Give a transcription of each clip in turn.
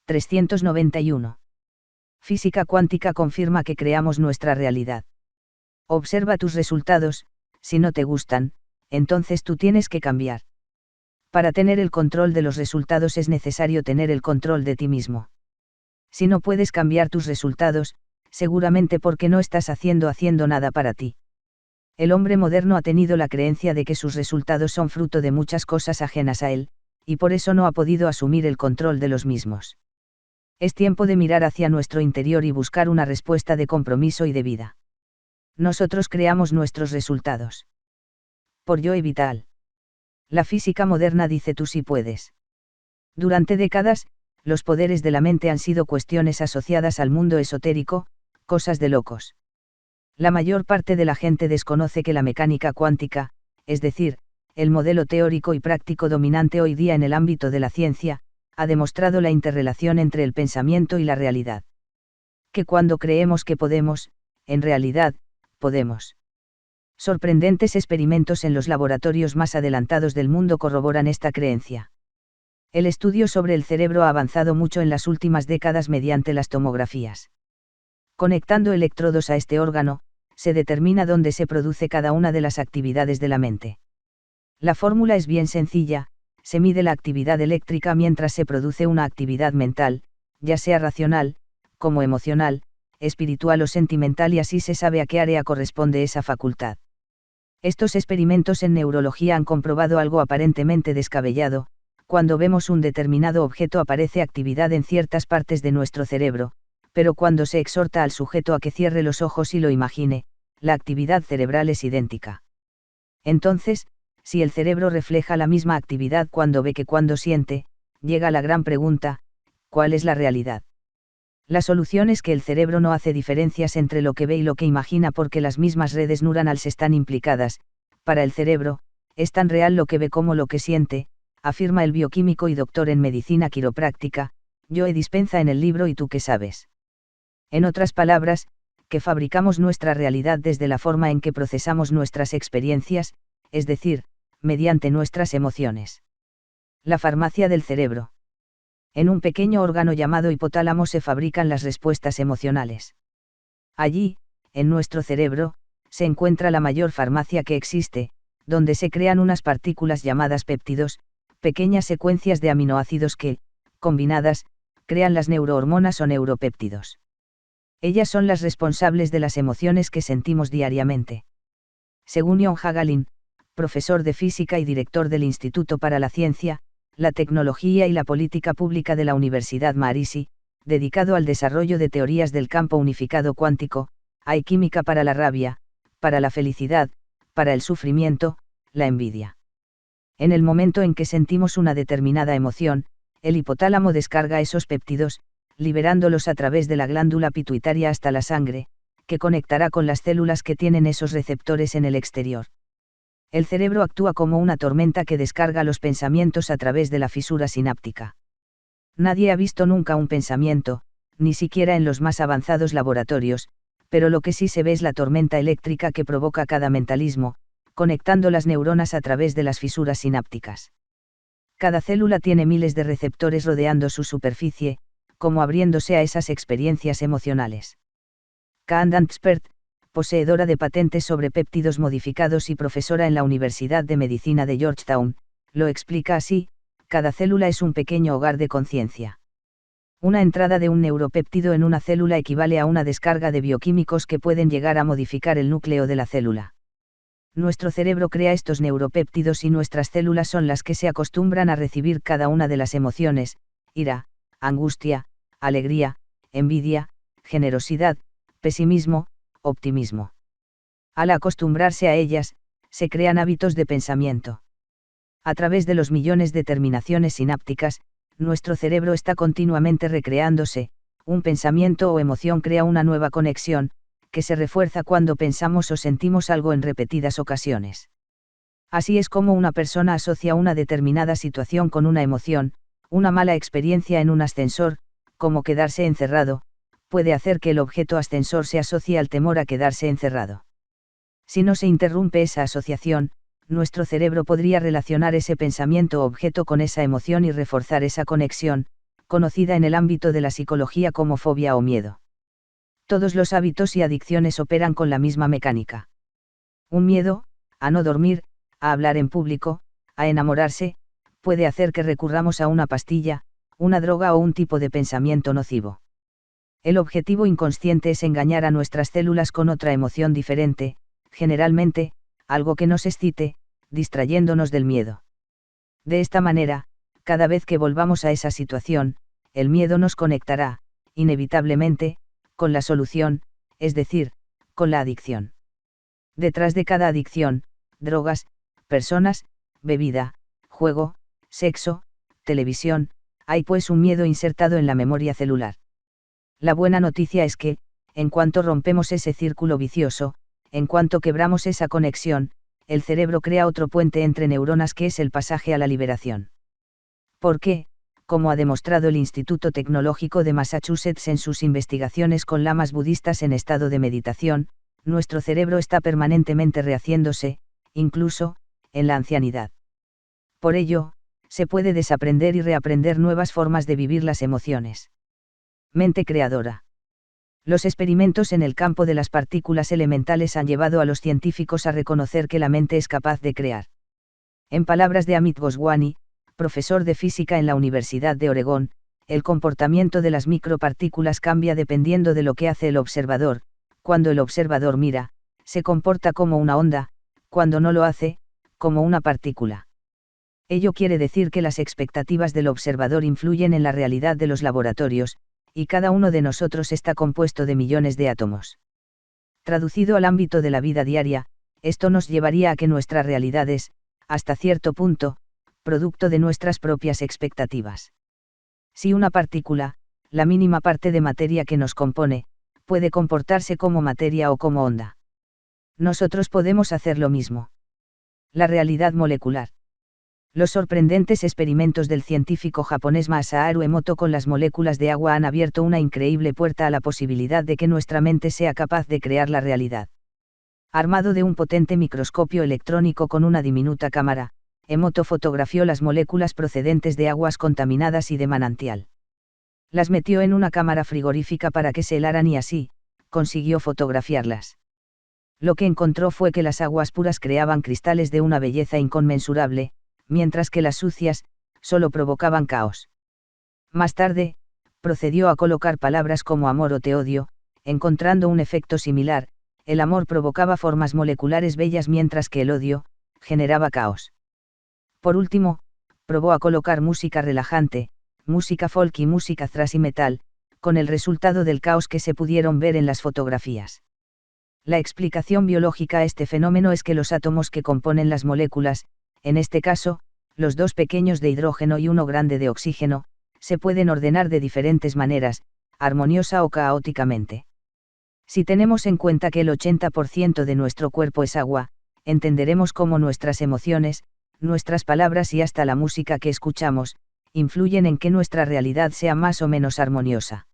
391. Física cuántica confirma que creamos nuestra realidad. Observa tus resultados, si no te gustan, entonces tú tienes que cambiar. Para tener el control de los resultados es necesario tener el control de ti mismo. Si no puedes cambiar tus resultados, seguramente porque no estás haciendo nada para ti. El hombre moderno ha tenido la creencia de que sus resultados son fruto de muchas cosas ajenas a él, y por eso no ha podido asumir el control de los mismos. Es tiempo de mirar hacia nuestro interior y buscar una respuesta de compromiso y de vida. Nosotros creamos nuestros resultados. Por Joe Vital. La física moderna dice tú sí puedes. Durante décadas, los poderes de la mente han sido cuestiones asociadas al mundo esotérico, cosas de locos. La mayor parte de la gente desconoce que la mecánica cuántica, es decir, el modelo teórico y práctico dominante hoy día en el ámbito de la ciencia, ha demostrado la interrelación entre el pensamiento y la realidad. Que cuando creemos que podemos, en realidad, podemos. Sorprendentes experimentos en los laboratorios más adelantados del mundo corroboran esta creencia. El estudio sobre el cerebro ha avanzado mucho en las últimas décadas mediante las tomografías. Conectando electrodos a este órgano, se determina dónde se produce cada una de las actividades de la mente. La fórmula es bien sencilla, se mide la actividad eléctrica mientras se produce una actividad mental, ya sea racional, como emocional, espiritual o sentimental, y así se sabe a qué área corresponde esa facultad. Estos experimentos en neurología han comprobado algo aparentemente descabellado: cuando vemos un determinado objeto aparece actividad en ciertas partes de nuestro cerebro, pero cuando se exhorta al sujeto a que cierre los ojos y lo imagine, la actividad cerebral es idéntica. Entonces, si el cerebro refleja la misma actividad cuando ve que cuando siente, llega la gran pregunta: ¿cuál es la realidad? La solución es que el cerebro no hace diferencias entre lo que ve y lo que imagina porque las mismas redes neuronales están implicadas. Para el cerebro, es tan real lo que ve como lo que siente, afirma el bioquímico y doctor en medicina quiropráctica, Joe Dispenza en el libro ¿Y tú qué sabes? En otras palabras, que fabricamos nuestra realidad desde la forma en que procesamos nuestras experiencias, es decir, mediante nuestras emociones. La farmacia del cerebro. En un pequeño órgano llamado hipotálamo se fabrican las respuestas emocionales. Allí, en nuestro cerebro, se encuentra la mayor farmacia que existe, donde se crean unas partículas llamadas péptidos, pequeñas secuencias de aminoácidos que, combinadas, crean las neurohormonas o neuropéptidos. Ellas son las responsables de las emociones que sentimos diariamente. Según John Hagelin, profesor de física y director del Instituto para la Ciencia, la Tecnología y la Política Pública de la Universidad Maharishi, dedicado al desarrollo de teorías del campo unificado cuántico, hay química para la rabia, para la felicidad, para el sufrimiento, la envidia. En el momento en que sentimos una determinada emoción, el hipotálamo descarga esos péptidos, liberándolos a través de la glándula pituitaria hasta la sangre, que conectará con las células que tienen esos receptores en el exterior. El cerebro actúa como una tormenta que descarga los pensamientos a través de la fisura sináptica. Nadie ha visto nunca un pensamiento, ni siquiera en los más avanzados laboratorios, pero lo que sí se ve es la tormenta eléctrica que provoca cada mentalismo, conectando las neuronas a través de las fisuras sinápticas. Cada célula tiene miles de receptores rodeando su superficie, como abriéndose a esas experiencias emocionales. Candace Pert, poseedora de patentes sobre péptidos modificados y profesora en la Universidad de Medicina de Georgetown, lo explica así: cada célula es un pequeño hogar de conciencia. Una entrada de un neuropéptido en una célula equivale a una descarga de bioquímicos que pueden llegar a modificar el núcleo de la célula. Nuestro cerebro crea estos neuropéptidos y nuestras células son las que se acostumbran a recibir cada una de las emociones: ira, angustia, alegría, envidia, generosidad, pesimismo, optimismo. Al acostumbrarse a ellas, se crean hábitos de pensamiento. A través de los millones de terminaciones sinápticas, nuestro cerebro está continuamente recreándose: un pensamiento o emoción crea una nueva conexión, que se refuerza cuando pensamos o sentimos algo en repetidas ocasiones. Así es como una persona asocia una determinada situación con una emoción. Una mala experiencia en un ascensor, como quedarse encerrado, puede hacer que el objeto ascensor se asocie al temor a quedarse encerrado. Si no se interrumpe esa asociación, nuestro cerebro podría relacionar ese pensamiento o objeto con esa emoción y reforzar esa conexión, conocida en el ámbito de la psicología como fobia o miedo. Todos los hábitos y adicciones operan con la misma mecánica. Un miedo, a no dormir, a hablar en público, a enamorarse, puede hacer que recurramos a una pastilla, una droga o un tipo de pensamiento nocivo. El objetivo inconsciente es engañar a nuestras células con otra emoción diferente, generalmente, algo que nos excite, distrayéndonos del miedo. De esta manera, cada vez que volvamos a esa situación, el miedo nos conectará, inevitablemente, con la solución, es decir, con la adicción. Detrás de cada adicción, drogas, personas, bebida, juego, sexo, televisión, hay pues un miedo insertado en la memoria celular. La buena noticia es que, en cuanto rompemos ese círculo vicioso, en cuanto quebramos esa conexión, el cerebro crea otro puente entre neuronas que es el pasaje a la liberación. Porque, como ha demostrado el Instituto Tecnológico de Massachusetts en sus investigaciones con lamas budistas en estado de meditación, nuestro cerebro está permanentemente rehaciéndose, incluso, en la ancianidad. Por ello, se puede desaprender y reaprender nuevas formas de vivir las emociones. Mente creadora. Los experimentos en el campo de las partículas elementales han llevado a los científicos a reconocer que la mente es capaz de crear. En palabras de Amit Goswami, profesor de física en la Universidad de Oregón, el comportamiento de las micropartículas cambia dependiendo de lo que hace el observador. Cuando el observador mira, se comporta como una onda, cuando no lo hace, como una partícula. Ello quiere decir que las expectativas del observador influyen en la realidad de los laboratorios, y cada uno de nosotros está compuesto de millones de átomos. Traducido al ámbito de la vida diaria, esto nos llevaría a que nuestra realidad es, hasta cierto punto, producto de nuestras propias expectativas. Si una partícula, la mínima parte de materia que nos compone, puede comportarse como materia o como onda, nosotros podemos hacer lo mismo. La realidad molecular. Los sorprendentes experimentos del científico japonés Masaharu Emoto con las moléculas de agua han abierto una increíble puerta a la posibilidad de que nuestra mente sea capaz de crear la realidad. Armado de un potente microscopio electrónico con una diminuta cámara, Emoto fotografió las moléculas procedentes de aguas contaminadas y de manantial. Las metió en una cámara frigorífica para que se helaran y así, consiguió fotografiarlas. Lo que encontró fue que las aguas puras creaban cristales de una belleza inconmensurable, mientras que las sucias, solo provocaban caos. Más tarde, procedió a colocar palabras como amor o te odio, encontrando un efecto similar. El amor provocaba formas moleculares bellas mientras que el odio, generaba caos. Por último, probó a colocar música relajante, música folk y música thrash y metal, con el resultado del caos que se pudieron ver en las fotografías. La explicación biológica a este fenómeno es que los átomos que componen las moléculas, en este caso, los dos pequeños de hidrógeno y uno grande de oxígeno, se pueden ordenar de diferentes maneras, armoniosa o caóticamente. Si tenemos en cuenta que el 80% de nuestro cuerpo es agua, entenderemos cómo nuestras emociones, nuestras palabras y hasta la música que escuchamos, influyen en que nuestra realidad sea más o menos armoniosa.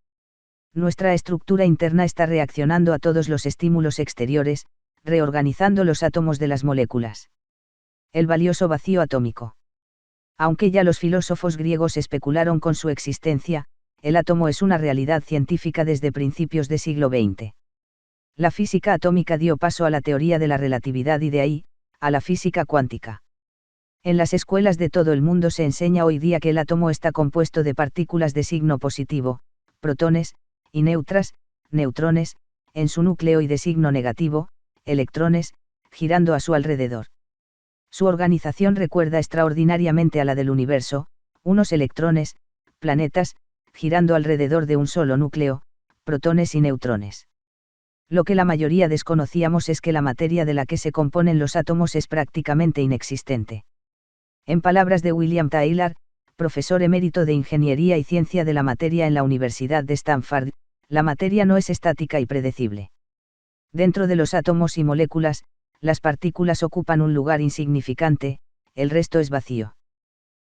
Nuestra estructura interna está reaccionando a todos los estímulos exteriores, reorganizando los átomos de las moléculas. El valioso vacío atómico. Aunque ya los filósofos griegos especularon con su existencia, el átomo es una realidad científica desde principios del siglo XX. La física atómica dio paso a la teoría de la relatividad y de ahí, a la física cuántica. En las escuelas de todo el mundo se enseña hoy día que el átomo está compuesto de partículas de signo positivo, protones, y neutrones, en su núcleo y de signo negativo, electrones, girando a su alrededor. Su organización recuerda extraordinariamente a la del universo, unos electrones, planetas, girando alrededor de un solo núcleo, protones y neutrones. Lo que la mayoría desconocíamos es que la materia de la que se componen los átomos es prácticamente inexistente. En palabras de William Taylor, profesor emérito de Ingeniería y Ciencia de la Materia en la Universidad de Stanford, la materia no es estática y predecible. Dentro de los átomos y moléculas, las partículas ocupan un lugar insignificante, el resto es vacío.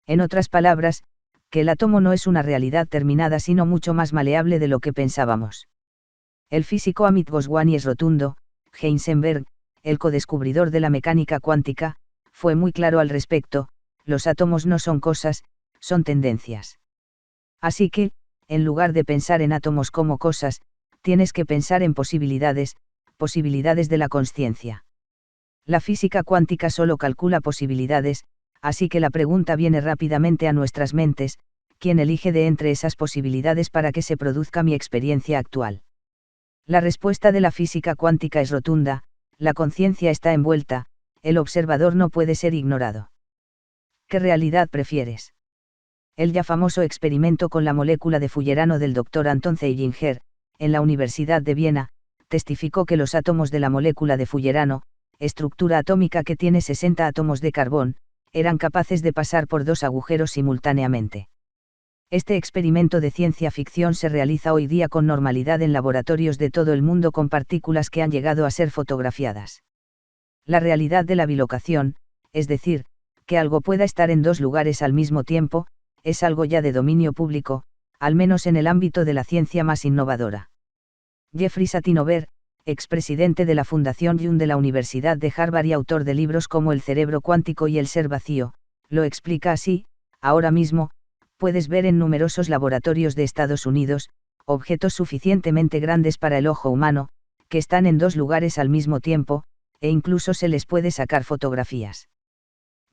En otras palabras, que el átomo no es una realidad terminada sino mucho más maleable de lo que pensábamos. El físico Amit Goswami es rotundo. Heisenberg, el codescubridor de la mecánica cuántica, fue muy claro al respecto: los átomos no son cosas, son tendencias. Así que, en lugar de pensar en átomos como cosas, tienes que pensar en posibilidades, posibilidades de la consciencia. La física cuántica solo calcula posibilidades, así que la pregunta viene rápidamente a nuestras mentes: ¿quién elige de entre esas posibilidades para que se produzca mi experiencia actual? La respuesta de la física cuántica es rotunda: la conciencia está envuelta, el observador no puede ser ignorado. ¿Qué realidad prefieres? El ya famoso experimento con la molécula de fullerano del Dr. Anton Zeilinger, en la Universidad de Viena, testificó que los átomos de la molécula de fullerano, estructura atómica que tiene 60 átomos de carbón, eran capaces de pasar por dos agujeros simultáneamente. Este experimento de ciencia ficción se realiza hoy día con normalidad en laboratorios de todo el mundo con partículas que han llegado a ser fotografiadas. La realidad de la bilocación, es decir, que algo pueda estar en dos lugares al mismo tiempo, es algo ya de dominio público, al menos en el ámbito de la ciencia más innovadora. Jeffrey Satinover, expresidente de la Fundación Young de la Universidad de Harvard y autor de libros como El cerebro cuántico y El ser vacío, lo explica así: ahora mismo, puedes ver en numerosos laboratorios de Estados Unidos, objetos suficientemente grandes para el ojo humano, que están en dos lugares al mismo tiempo, e incluso se les puede sacar fotografías.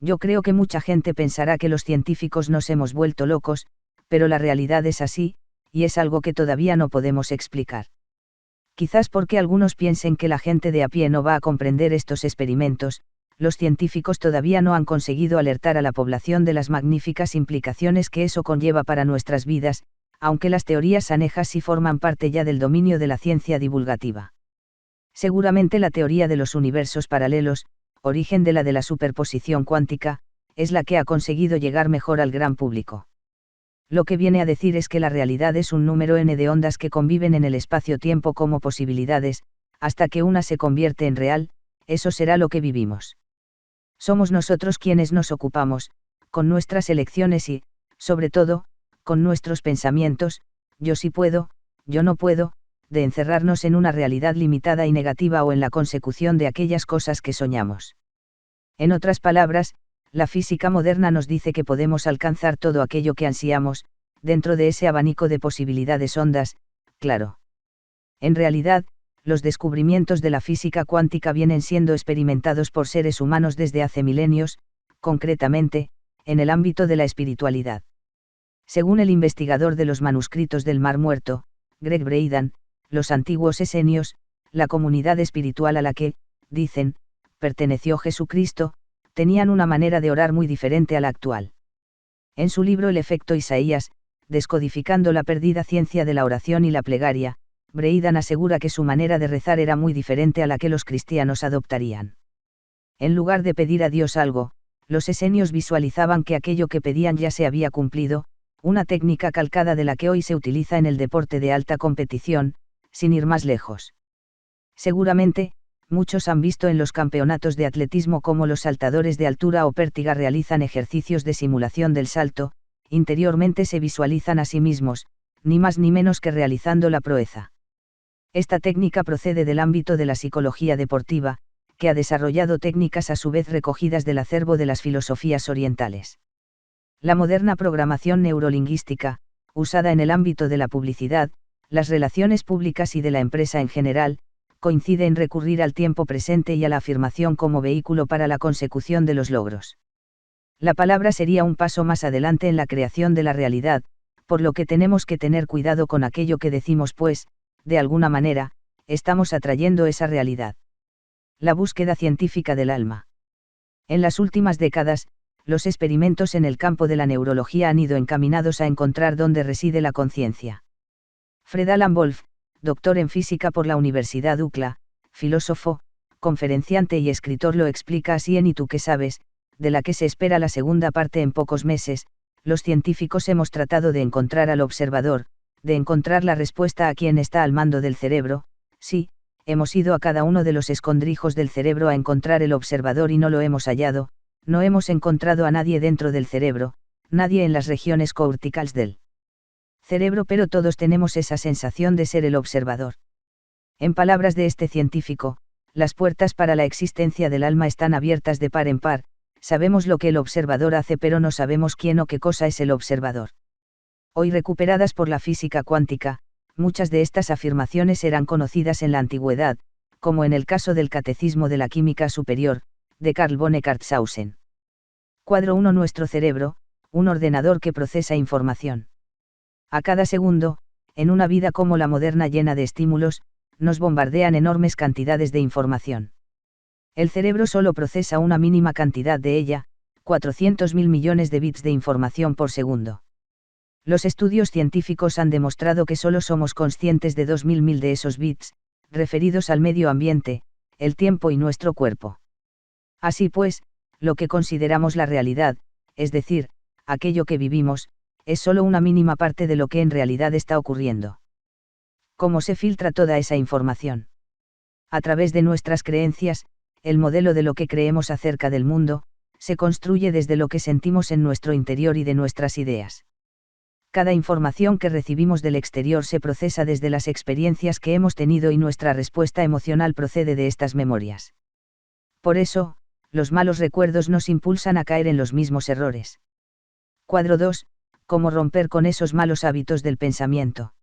Yo creo que mucha gente pensará que los científicos nos hemos vuelto locos, pero la realidad es así, y es algo que todavía no podemos explicar. Quizás porque algunos piensen que la gente de a pie no va a comprender estos experimentos, los científicos todavía no han conseguido alertar a la población de las magníficas implicaciones que eso conlleva para nuestras vidas, aunque las teorías anejas sí forman parte ya del dominio de la ciencia divulgativa. Seguramente la teoría de los universos paralelos, origen de la superposición cuántica, es la que ha conseguido llegar mejor al gran público. Lo que viene a decir es que la realidad es un número n de ondas que conviven en el espacio-tiempo como posibilidades, hasta que una se convierte en real, eso será lo que vivimos. Somos nosotros quienes nos ocupamos, con nuestras elecciones y, sobre todo, con nuestros pensamientos, yo sí puedo, yo no puedo, de encerrarnos en una realidad limitada y negativa o en la consecución de aquellas cosas que soñamos. En otras palabras, la física moderna nos dice que podemos alcanzar todo aquello que ansiamos, dentro de ese abanico de posibilidades ondas, claro. En realidad, los descubrimientos de la física cuántica vienen siendo experimentados por seres humanos desde hace milenios, concretamente, en el ámbito de la espiritualidad. Según el investigador de los manuscritos del Mar Muerto, Greg Braden, los antiguos esenios, la comunidad espiritual a la que, dicen, perteneció Jesucristo, tenían una manera de orar muy diferente a la actual. En su libro El efecto Isaías, descodificando la perdida ciencia de la oración y la plegaria, Braden asegura que su manera de rezar era muy diferente a la que los cristianos adoptarían. En lugar de pedir a Dios algo, los esenios visualizaban que aquello que pedían ya se había cumplido, una técnica calcada de la que hoy se utiliza en el deporte de alta competición, sin ir más lejos. Seguramente, muchos han visto en los campeonatos de atletismo cómo los saltadores de altura o pértiga realizan ejercicios de simulación del salto, interiormente se visualizan a sí mismos, ni más ni menos que realizando la proeza. Esta técnica procede del ámbito de la psicología deportiva, que ha desarrollado técnicas a su vez recogidas del acervo de las filosofías orientales. La moderna programación neurolingüística, usada en el ámbito de la publicidad, las relaciones públicas y de la empresa en general, coincide en recurrir al tiempo presente y a la afirmación como vehículo para la consecución de los logros. La palabra sería un paso más adelante en la creación de la realidad, por lo que tenemos que tener cuidado con aquello que decimos, pues, de alguna manera, estamos atrayendo esa realidad. La búsqueda científica del alma. En las últimas décadas, los experimentos en el campo de la neurología han ido encaminados a encontrar dónde reside la conciencia. Fred Alan Wolf, doctor en física por la Universidad UCLA, filósofo, conferenciante y escritor, lo explica así en ¿Y tú qué sabes?, de la que se espera la segunda parte en pocos meses. Los científicos hemos tratado de encontrar al observador, de encontrar la respuesta a quien está al mando del cerebro. Sí, hemos ido a cada uno de los escondrijos del cerebro a encontrar el observador y no lo hemos hallado, no hemos encontrado a nadie dentro del cerebro, nadie en las regiones corticales del cerebro, pero todos tenemos esa sensación de ser el observador. En palabras de este científico, las puertas para la existencia del alma están abiertas de par en par. Sabemos lo que el observador hace, pero no sabemos quién o qué cosa es el observador. Hoy recuperadas por la física cuántica, muchas de estas afirmaciones eran conocidas en la antigüedad, como en el caso del Catecismo de la Química Superior, de Carl von Eckartshausen. Cuadro 1. Nuestro cerebro, un ordenador que procesa información. A cada segundo, en una vida como la moderna llena de estímulos, nos bombardean enormes cantidades de información. El cerebro solo procesa una mínima cantidad de ella, 400.000 millones de bits de información por segundo. Los estudios científicos han demostrado que solo somos conscientes de 2.000 de esos bits, referidos al medio ambiente, el tiempo y nuestro cuerpo. Así pues, lo que consideramos la realidad, es decir, aquello que vivimos, es solo una mínima parte de lo que en realidad está ocurriendo. ¿Cómo se filtra toda esa información? A través de nuestras creencias, el modelo de lo que creemos acerca del mundo, se construye desde lo que sentimos en nuestro interior y de nuestras ideas. Cada información que recibimos del exterior se procesa desde las experiencias que hemos tenido y nuestra respuesta emocional procede de estas memorias. Por eso, los malos recuerdos nos impulsan a caer en los mismos errores. Cuadro 2. Cómo romper con esos malos hábitos del pensamiento.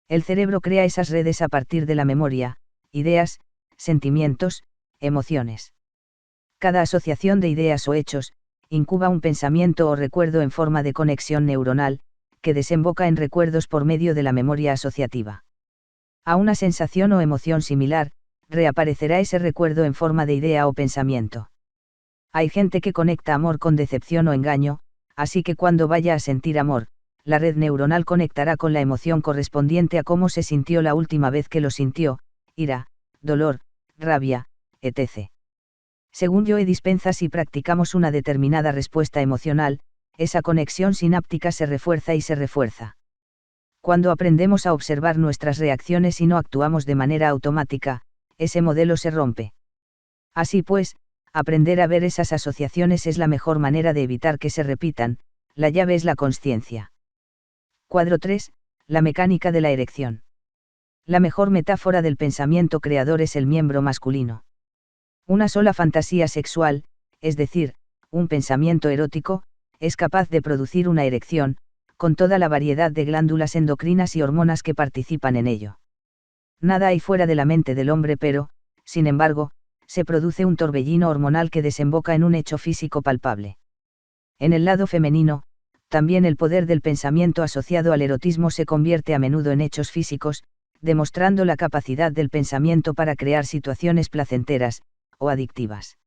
El cerebro crea esas redes a partir de la memoria, ideas, sentimientos, emociones. Cada asociación de ideas o hechos, incuba un pensamiento o recuerdo en forma de conexión neuronal, que desemboca en recuerdos por medio de la memoria asociativa. A una sensación o emoción similar, reaparecerá ese recuerdo en forma de idea o pensamiento. Hay gente que conecta amor con decepción o engaño, así que cuando vaya a sentir amor, la red neuronal conectará con la emoción correspondiente a cómo se sintió la última vez que lo sintió, ira, dolor, rabia, etc. Según Joe Dispenza, si practicamos una determinada respuesta emocional, esa conexión sináptica se refuerza y se refuerza. Cuando aprendemos a observar nuestras reacciones y no actuamos de manera automática, ese modelo se rompe. Así pues, aprender a ver esas asociaciones es la mejor manera de evitar que se repitan, la llave es la consciencia. Cuadro 3. La mecánica de la erección. La mejor metáfora del pensamiento creador es el miembro masculino. Una sola fantasía sexual, es decir, un pensamiento erótico, es capaz de producir una erección, con toda la variedad de glándulas endocrinas y hormonas que participan en ello. Nada hay fuera de la mente del hombre, pero, sin embargo, se produce un torbellino hormonal que desemboca en un hecho físico palpable. En el lado femenino, también el poder del pensamiento asociado al erotismo se convierte a menudo en hechos físicos, demostrando la capacidad del pensamiento para crear situaciones placenteras, o adictivas.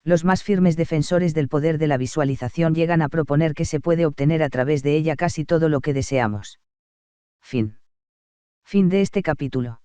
Los más firmes defensores del poder de la visualización llegan a proponer que se puede obtener a través de ella casi todo lo que deseamos. Fin de este capítulo.